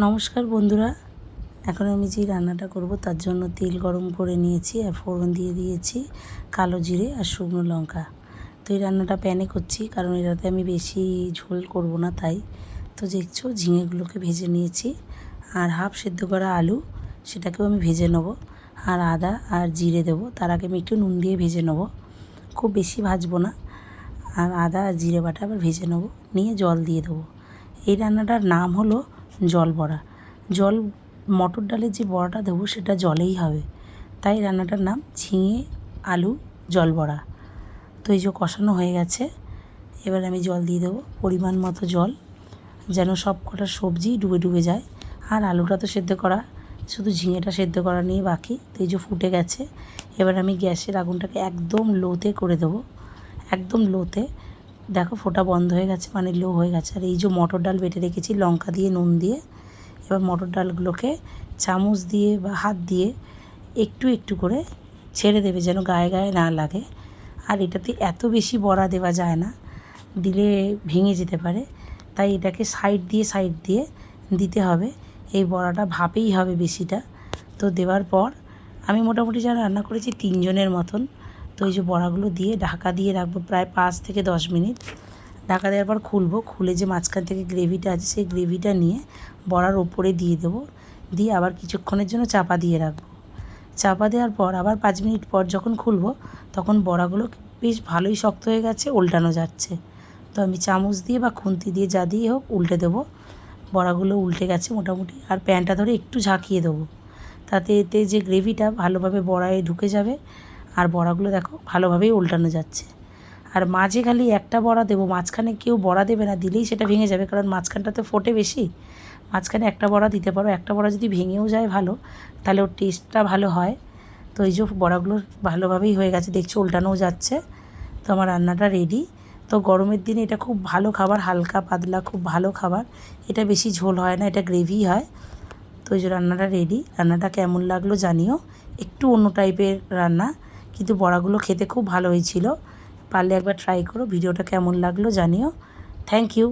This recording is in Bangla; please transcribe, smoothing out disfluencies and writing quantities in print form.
নমস্কার বন্ধুরা, এখন আমি যে রান্নাটা করব তার জন্য তেল গরম করে নিয়েছি আর ফোড়ন দিয়ে দিয়েছি কালো জিরে আর শুকনো লঙ্কা। তো এই রান্নাটা প্যানে করছি কারণ এটাতে আমি বেশি ঝোল করব না, তাই তো দেখছো ঝিঙেগুলোকে ভেজে নিয়েছি আর হাফ সেদ্ধ করা আলু সেটাকেও আমি ভেজে নেব। আর আদা আর জিরে দেবো, তার আগে আমি একটু নুন দিয়ে ভেজে নেব, খুব বেশি ভাজবো না। আর আদা আর জিরে বাটা আবার ভেজে নেব, নিয়ে জল দিয়ে দেবো। এই রান্নাটার নাম হলো জল বড়া। মটর ডালের যে বড়াটা দেবো সেটা জলেই হবে, তাই রান্নাটার নাম ঝিঙে আলু জল বড়া। তো এই যে কষানো হয়ে গেছে, এবার আমি জল দিয়ে দেবো পরিমাণ মতো জল, যেন সব কটা সবজি ডুবে ডুবে যায়। আর আলুটা তো সেদ্ধ করা, শুধু ঝিঙেটা সেদ্ধ করা নিয়ে বাকি। তো এই যে ফুটে গেছে, এবার আমি গ্যাসের আগুনটাকে একদম লোতে করে দেবো, একদম লোতে। দেখো ফোটা বন্ধ হয়ে গেছে, মানে লো হয়ে গেছে। আর এই যে মটর ডাল বেটে রেখেছি লঙ্কা দিয়ে নুন দিয়ে, এবার মটর ডালগুলোকে চামচ দিয়ে বা হাত দিয়ে একটু একটু করে ছেড়ে দেবে, যেন গায়ে গায়ে না লাগে। আর এটাতে এত বেশি বড়া দেওয়া যায় না, দিলে ভেঙে যেতে পারে, তাই এটাকে সাইড দিয়ে দিতে হবে। এই বড়াটা ভাপেই হবে বেশিটা। তো দেওয়ার পর আমি মোটামুটি যা রান্না করেছি 3 জনের মতন। তো এই যে বড়াগুলো দিয়ে ঢাকা দিয়ে রাখবো প্রায় 5 থেকে 10 মিনিট। ঢাকা দেওয়ার পর খুলবো, খুলে যে মাঝখান থেকে গ্রেভিটা আছে সেই গ্রেভিটা নিয়ে বড়ার ওপরে দিয়ে দেবো, দিয়ে আবার কিছুক্ষণের জন্য চাপা দিয়ে রাখবো। চাপা দেওয়ার পর আবার 5 মিনিট পর যখন খুলবো, তখন বড়াগুলো বেশ ভালোই শক্ত হয়ে গেছে, উল্টানো যাচ্ছে। তো আমি চামচ দিয়ে বা খুন্তি দিয়ে যা দিয়ে হোক উল্টে দেবো। বড়াগুলো উল্টে গেছে মোটামুটি, আর প্যানটা ধরে একটু ঝাঁকিয়ে দেবো, তাতে এতে যে গ্রেভিটা ভালোভাবে বড়ায় ঢুকে যাবে। আর বড়াগুলো দেখো ভালোভাবেই উল্টানো যাচ্ছে। আর মাঝে খালি একটা বড়া দেবো, মাঝখানে কেউ বড়া দেবে না, দিলেই সেটা ভেঙে যাবে, কারণ মাঝখানটাতে ফোটে বেশি। মাঝখানে একটা বড়া দিতে পারো, একটা বড়া যদি ভেঙেও যায় ভালো, তাহলে ওর টেস্টটা ভালো হয়। তো এই যে বড়াগুলো ভালোভাবেই হয়ে গেছে, দেখছো উল্টানোও যাচ্ছে। তো আমার রান্নাটা রেডি। তো গরমের দিনে এটা খুব ভালো খাবার, হালকা পাতলা খুব ভালো খাবার। এটা বেশি ঝোল হয় না, এটা গ্রেভি হয়। তো এই যে রান্নাটা রেডি। রান্নাটা কেমন লাগলো জানিও, একটু অন্য টাইপের রান্না, কিন্তু বড়াগুলো খেতে খুব ভালো হয়েছিল। পারলে একবার ট্রাই করো। ভিডিওটা কেমন লাগলো জানিও। Thank you.